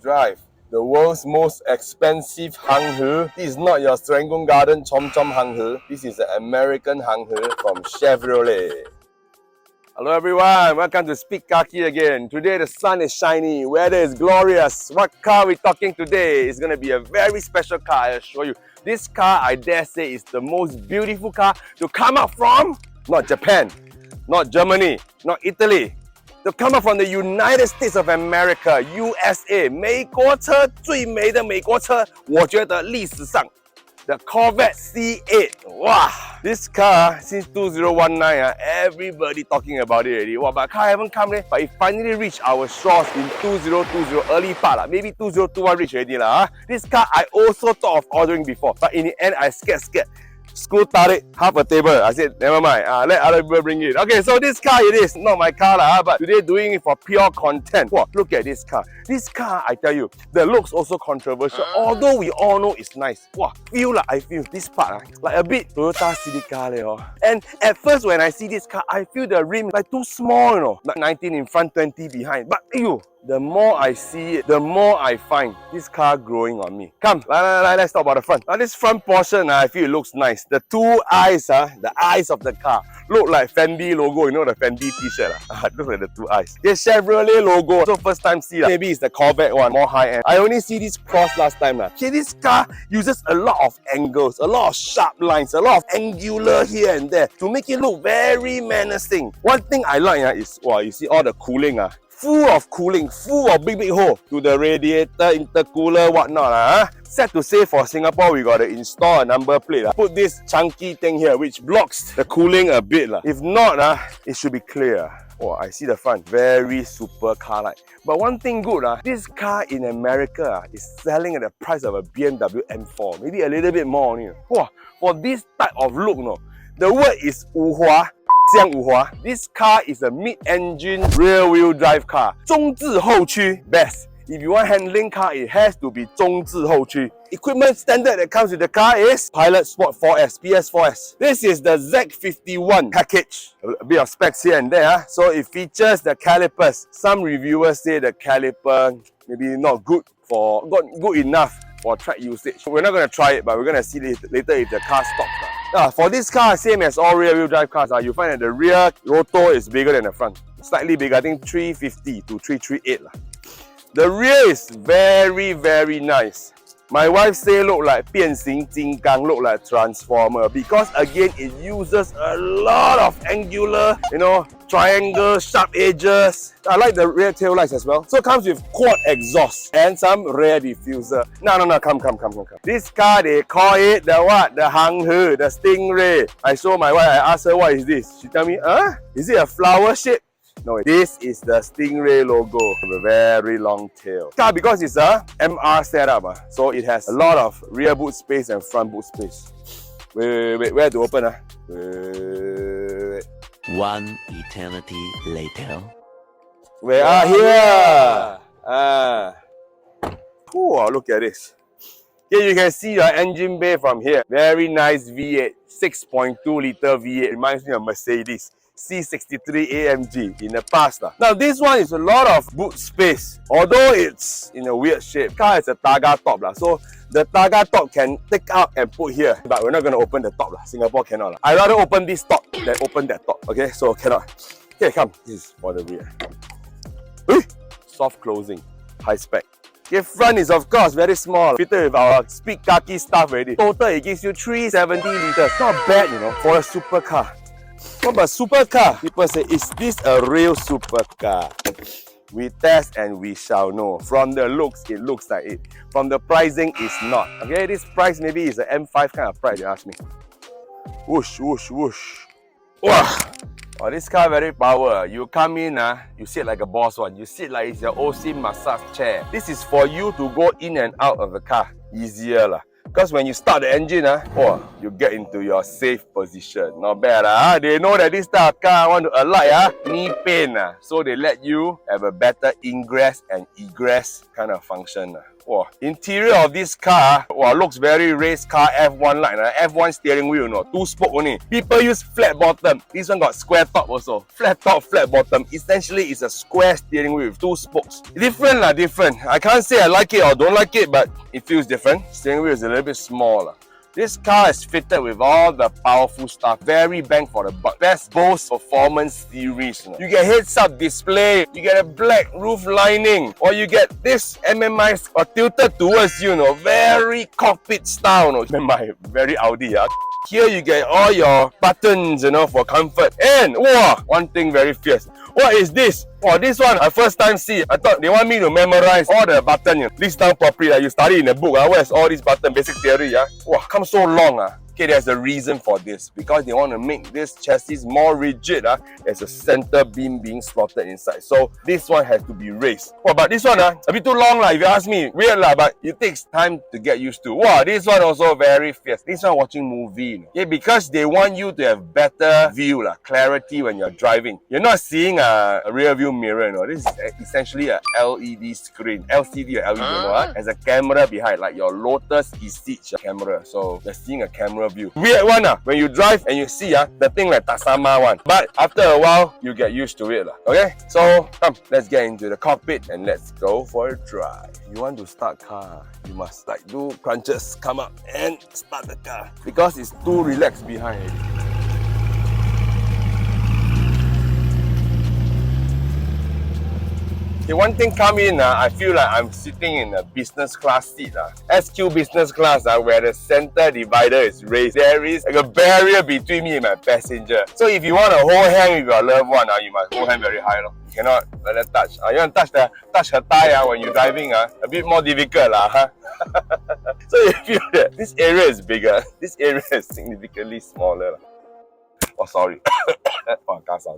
drive the world's most expensive hanghe. This is not your Serangoon Garden Chom Chom hanghe. This is an American hanghe from Chevrolet. Hello everyone, welcome to Speak Kaki again. Today the sun is shiny, weather is glorious. What car we're talking today is going to be a very special car, I'll show you. This car, I dare say, is the most beautiful car to come out from, not Japan, not Germany, not Italy, to come out from the United States of America, USA. 美国车最美的美国车，我觉得历史上 the Corvette C8. Wow! This car, since 2019, everybody talking about it already. Wow, but car haven't come yet. But it finally reached our shores in 2020, early part. Maybe 2021 reached already. This car I also thought of ordering before. But in the end, I scared. School started half a table. I said, never mind, let other people bring it. Okay, so this car it is, not my car, but today doing it for pure content. Wow, look at this car. This car, I tell you, the looks also controversial, although we all know it's nice. Wow, I feel this part, like a bit Toyota City car. And at first when I see this car, I feel the rim like too small, you know. Like 19 in front, 20 behind. But the more I see it, the more I find this car growing on me. Come, let's talk about the front. Now this front portion, I feel it looks nice. The two eyes, the eyes of the car, look like Fendi logo. You know the Fendi t-shirt? Look like the two eyes. The Chevrolet logo. So first time see, maybe it's the Corvette one, more high-end. I only see this cross last time. Okay, this car uses a lot of angles, a lot of sharp lines, a lot of angular here and there to make it look very menacing. One thing I like is, wow, you see all the cooling. Full of cooling, full of big hole to the radiator, intercooler, whatnot. Sad to say, for Singapore, we got to install a number plate. Put this chunky thing here, which blocks the cooling a bit. If not, it should be clear. Oh, I see the front, very supercar-like. But one thing good, this car in America is selling at the price of a BMW M4, maybe a little bit more only. Wow, for this type of look, the word is 五华. This car is a mid-engine rear-wheel drive car. 中置后驱 best. If you want handling car, it has to be 中置后驱. Equipment standard that comes with the car is Pilot Sport 4S, PS4S. This is the Z51 package. A bit of specs here and there. So it features the calipers. Some reviewers say the caliper maybe not good enough for track usage. We're not going to try it, but we're going to see later if the car stops. For this car, same as all rear-wheel drive cars, you find that the rear rotor is bigger than the front. Slightly bigger, I think 350 to 338. The rear is very, very nice. My wife say look like 变形金刚, look like Transformer, because again it uses a lot of angular, triangle, sharp edges. I like the rear tail lights as well. So it comes with quad exhaust and some rear diffuser. No, come. This car, they call it the what? The hanghe, the Stingray. I show my wife, I asked her what is this. She tell me, is it a flower shape? No, this is the Stingray logo with a very long tail. Car, because it's a MR setup, so it has a lot of rear boot space and front boot space. Wait, where to open? Wait. One eternity later. We are here! Look at this. Here you can see the engine bay from here. Very nice V8, 6.2 liter V8. Reminds me of Mercedes C63 AMG in the past. Now this one is a lot of boot space, although it's in a weird shape. Car has a Targa top, so the Targa top can take out and put here, but we're not going to open the top. Singapore cannot. I'd rather open this top than open that top. Okay, so cannot. Okay, come. This is for the rear. Soft closing, high spec. Okay, front is of course very small, fitted with our Speak Kaki stuff already. Total it gives you 370 liters. Not bad, for a supercar. What about supercar? People say, is this a real supercar? We test and we shall know. From the looks, it looks like it. From the pricing, it's not. Okay, this price maybe is an M5 kind of price, you ask me. Whoosh. Wow. Oh, this car very power. You come in, you sit like a boss one. You sit like it's your OC massage chair. This is for you to go in and out of the car easier. Because when you start the engine, you get into your safe position. Not bad. They know that this type of car want to alight, knee pain. So they let you have a better ingress and egress kind of function. Wow. Interior of this car, wow, looks very race car F1 like F1 steering wheel, no, 2-spoke only. People use flat bottom. This one got square top also. Flat top, flat bottom. Essentially, it's a square steering wheel with 2 spokes. Different lah, different. I can't say I like it or don't like it, but it feels different. Steering wheel is a little bit smaller. This car is fitted with all the powerful stuff. Very bang for the buck. Best Bose performance series. You get heads-up display, you get a black roof lining, or you get this MMI tilted towards you, very cockpit style. MMI, very Audi. Here you get all your buttons, for comfort. And wow, one thing very fierce. What is this? Oh, this one I first time see. I thought they want me to memorize all the buttons. List down properly. You study in the book. Where's all these buttons? Basic theory. Wow, come so long. Okay, there's a reason for this. Because they want to make this chassis more rigid. There's a center beam being slotted inside. So this one has to be raised. Oh, but this one, a bit too long if you ask me. Weird but it takes time to get used to. Wow, this one also very fierce. This one watching movie. Okay, because they want you to have better view, clarity when you're driving. You're not seeing a rear view mirror. This is essentially a LED screen. LCD or LED, has a camera behind, like your Lotus E-Seat camera. So you're seeing a camera view. Weird one, when you drive and you see the thing like Tasama one. But after a while, you get used to it. Okay? So come, let's get into the cockpit and let's go for a drive. You want to start car, you must do crunches, come up and start the car. Because it's too relaxed behind. Okay, one thing come in, I feel like I'm sitting in a business class seat. SQ business class, where the center divider is raised. There is like a barrier between me and my passenger. So if you want to hold hand with your loved one, you must hold hand very high. You cannot let it touch. You want to touch her thigh when you're driving, a bit more difficult. So you feel that this area is bigger. This area is significantly smaller. Oh, sorry. Oh, kasa.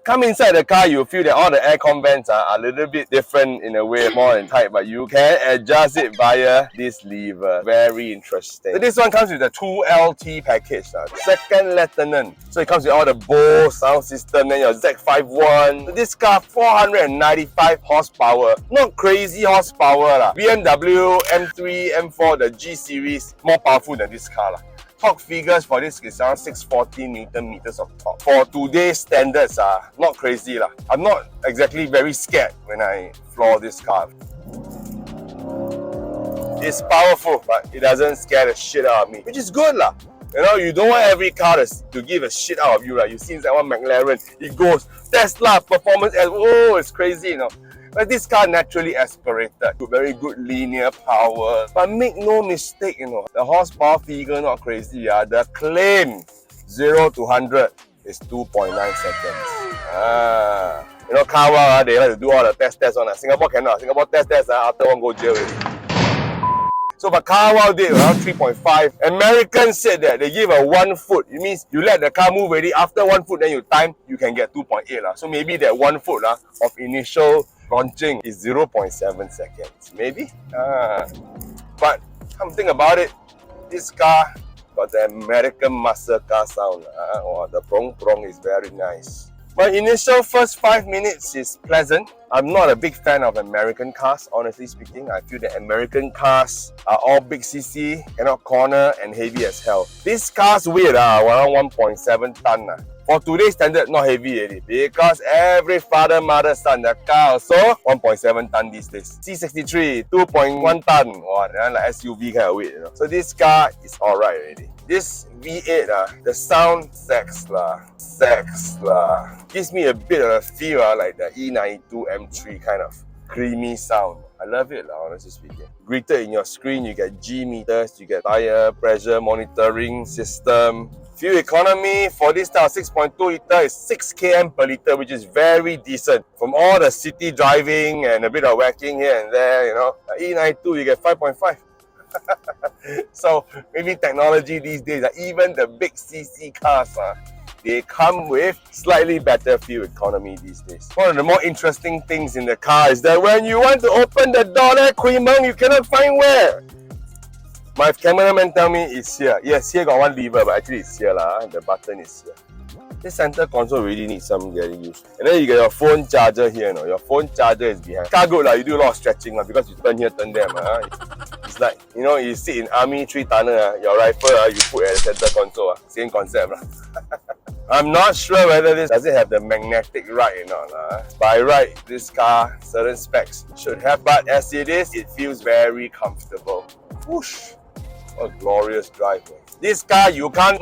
Come inside the car, you feel that all the aircon vents are a little bit different in a way, more and tight, but you can adjust it via this lever. Very interesting. So this one comes with a 2LT package. Second lieutenant. So it comes with all the Bose sound system, then your Z51. So this car, 495 horsepower. Not crazy horsepower. BMW M3, M4, the G series, more powerful than this car. Torque figures for this is around 640 Newton meters of torque. For today's standards, not crazy. I'm not exactly very scared when I floor this car. It's powerful, but it doesn't scare the shit out of me, which is good. You don't want every car to give a shit out of you. You see inside one McLaren, it goes Tesla performance, it's crazy. But this car naturally aspirated to very good linear power. But make no mistake, the horsepower figure not crazy. The claim 0 to 100 is 2.9 seconds. Car wow, they like to do all the tests on. Singapore cannot. Singapore test after one go jail already. So but car wow did around 3.5. Americans said that they give a 1 foot. It means you let the car move already. After 1 foot, then you time, you can get 2.8. So maybe that 1 foot of initial launching is 0.7 seconds, maybe. But come think about it, this car got the American muscle car sound. The prong is very nice. My initial first 5 minutes is pleasant. I'm not a big fan of American cars, honestly speaking. I feel that American cars are all big CC, cannot corner, and heavy as hell. This car's weight around 1.7 ton. For today's standard, not heavy already, because every father, mother, son, the car also 1.7 ton these days. C63, 2.1 ton. Wow, like SUV kind of weight. So this car is alright already. This V8, the sound sex. Gives me a bit of a feel like the E92 M3 kind of creamy sound. I love it, honestly speaking. Greeted in your screen, you get G meters, you get tire pressure monitoring system. Fuel economy for this style 6.2 litre is 6 km per litre, which is very decent. From all the city driving and a bit of whacking here and there, E92 you get 5.5. So maybe technology these days, even the big CC cars, they come with slightly better fuel economy these days. One of the more interesting things in the car is that when you want to open the door there, you cannot find where. My cameraman tell me it's here. Yes, here got one lever, but actually it's here. The button is here. This center console really needs some getting used. And then you get your phone charger here, no? Your phone charger is behind. Car good, you do a lot of stretching because you turn here, turn there. It's like, you sit in army three-tonner, your rifle you put at the center console. Same concept. I'm not sure whether this does it have the magnetic ride or not. By right, this car, certain specs should have, but as it is, it feels very comfortable. Whoosh! What a glorious drive. This car you can't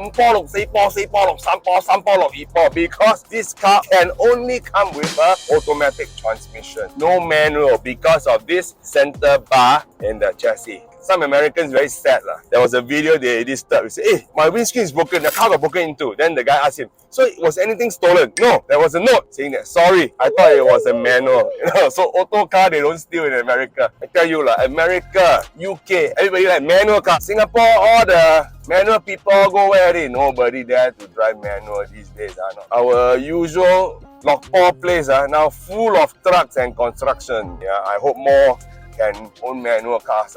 because this car can only come with an automatic transmission. No manual because of this center bar in the chassis. Some Americans very sad lah. There was a video they disturbed. They say, hey, my windscreen is broken, the car got broken into. Then the guy asked him, so was anything stolen? No, there was a note saying that, sorry, I thought it was a manual. So auto car, they don't steal in America. I tell you lah, America, UK, everybody like manual car. Singapore, all the manual people go where they? Nobody there to drive manual these days. Our usual Lokpo place now full of trucks and construction. Yeah, I hope more can own manual cars.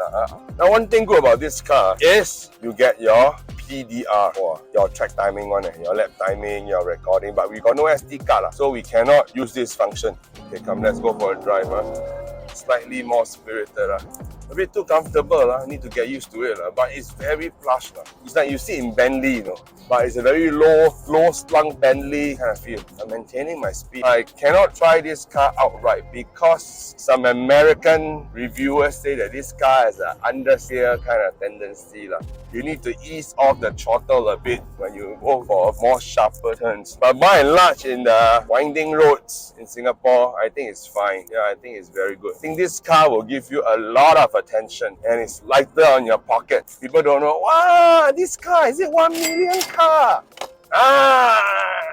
Now one thing good about this car is you get your PDR, or your track timing one, your lap timing, your recording, but we got no SD card, so we cannot use this function. Okay, come, let's go for a drive. Slightly more spirited. A bit too comfortable, need to get used to it, but it's very plush. It's like you sit in Bentley, but it's a very low slung Bentley kind of feel. I'm maintaining my speed. I cannot try this car outright because some American reviewers say that this car has an understeer kind of tendency. You need to ease off the throttle a bit when you go for more sharper turns. But by and large, in the winding roads in Singapore, I think it's fine. Yeah, I think it's very good. I think this car will give you a lot of attention and it's lighter on your pocket. People don't know, wow, this car, is it 1 million car?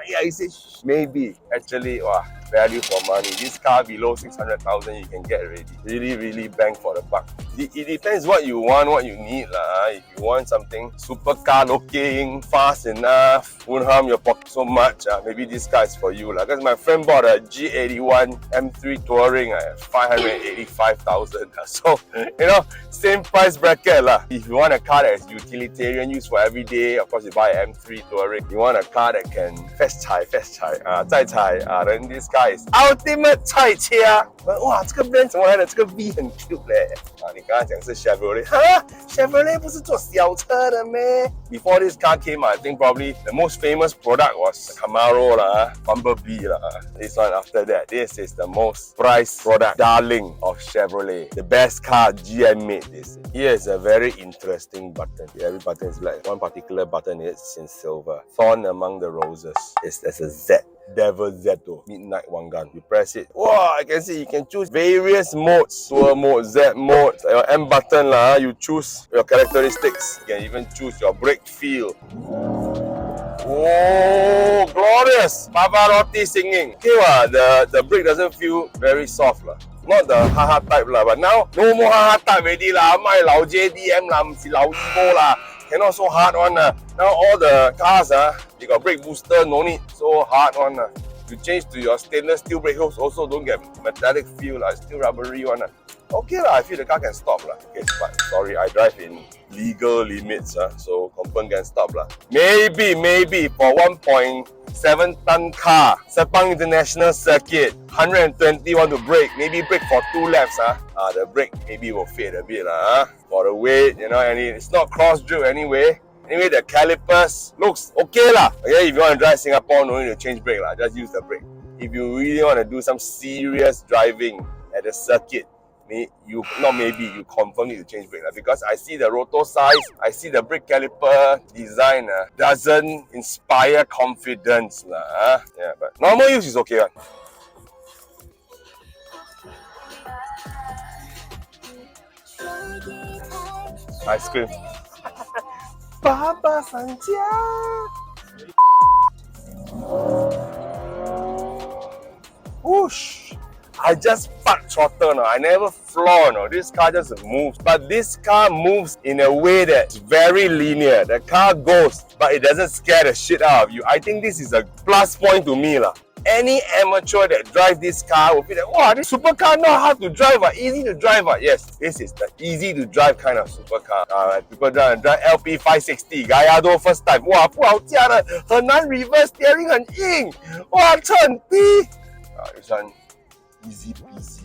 Yeah, you say, maybe. Actually, wow, value for money. This car below 600,000 you can get already. Really bang for the buck. It depends what you want, what you need. If you want something supercar looking, fast enough, won't harm your pocket so much, maybe this car is for you. Because my friend bought a G81 M3 Touring at 585,000. So, same price bracket. If you want a car that is utilitarian, used for every day, of course you buy an M3 Touring. You want a car that can fast踩, 再踩, then this car is ultimate 菜车. Wow, 这个 brand 怎么来的？这个 V 很 cute 嘞。你刚刚讲是 Chevrolet， Chevrolet 不是做小车的咩？ Before this car came, I think probably the most famous product was Camaro Bumblebee This one after that, this is the most prized product, darling of Chevrolet. The best car GM made this. Here is a very interesting button. Every button is black. One particular button is in silver. Thorn among the roses. There's a Z. Devil Zeto, midnight one gun. You press it. Wow, I can see you can choose various modes. Tour mode, Z mode. Your M button you choose your characteristics. You can even choose your brake feel. Oh, glorious! Pavarotti singing. Okay, the brake doesn't feel very soft. Not the haha type but now no more haha type already my 老 JDM不是老 Evo cannot so hard one. Now all the cars they got brake booster, no need so hard one. You change to your stainless steel brake hooks, also don't get metallic feel still rubbery one. Okay I feel the car can stop Okay, but sorry, I drive in legal limits so confirm can stop Maybe for 1.7 ton car, Sepang International Circuit, 120 want to brake, maybe brake for 2 laps the brake maybe will fade a bit for the weight, and it's not cross drilled anyway. Anyway, the calipers looks okay Okay, if you want to drive Singapore, no need to change brake just use the brake. If you really want to do some serious driving at the circuit, you confirm need to change brake because I see the rotor size, I see the brake caliper design doesn't inspire confidence Yeah, but normal use is okay Ice cream. Papa 上家. Whoosh! I just part throttle I never floor This car just moves. But this car moves in a way that's very linear. The car goes, but it doesn't scare the shit out of you. I think this is a plus point to me Any amateur that drive this car will be like, wow, this supercar know how to drive, easy to drive. Yes, this is the easy to drive kind of supercar. People drive LP 560 Gallardo first time， 哇，不好驾的，很难 reverse steering 很硬，哇，车很低。This one easy peasy.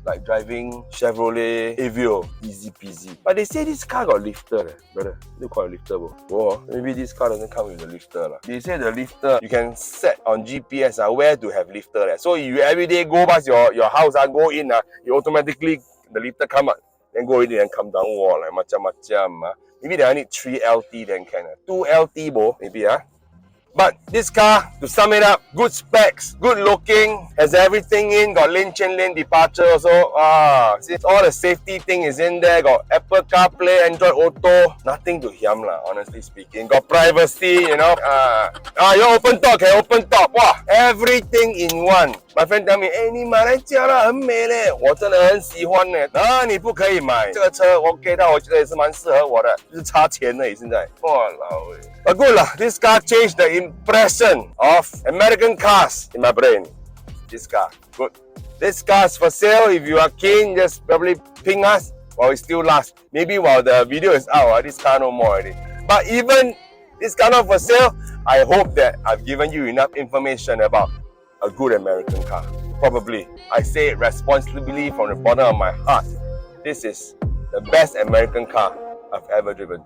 Like driving Chevrolet Aveo, easy peasy. But they say this car got lifter, brother. They call it lifter, bro. Whoa, maybe this car doesn't come with a lifter. They say the lifter, you can set on GPS where to have lifter. So you every day go past your house, go in, you automatically, the lifter come up, then go in and come down wall, like macam-macam. Maybe they need 3 LT then can. 2 LT, bro, maybe. But this car, to sum it up, good specs, good looking, has everything in, got lane change, lane departure also. Since all the safety thing is in there, got Apple CarPlay, Android Auto, nothing to hiam lah, honestly speaking. Got privacy, you know. You open top, can open top. Wow, everything in one. My friend tell me, 你买来驾了很美嘞，我真的很喜欢呢。你不可以买这个车，我给到我觉得也是蛮适合我的，就是差钱而已现在。哇老喂。But good lah, this car changed the impression of American cars in my brain. This car, good. This car is for sale. If you are keen, just probably ping us while it still lasts. Maybe while the video is out, this car no more already. But even this car not for sale, I hope that I've given you enough information about a good American car. Probably. I say it responsibly from the bottom of my heart. This is the best American car I've ever driven.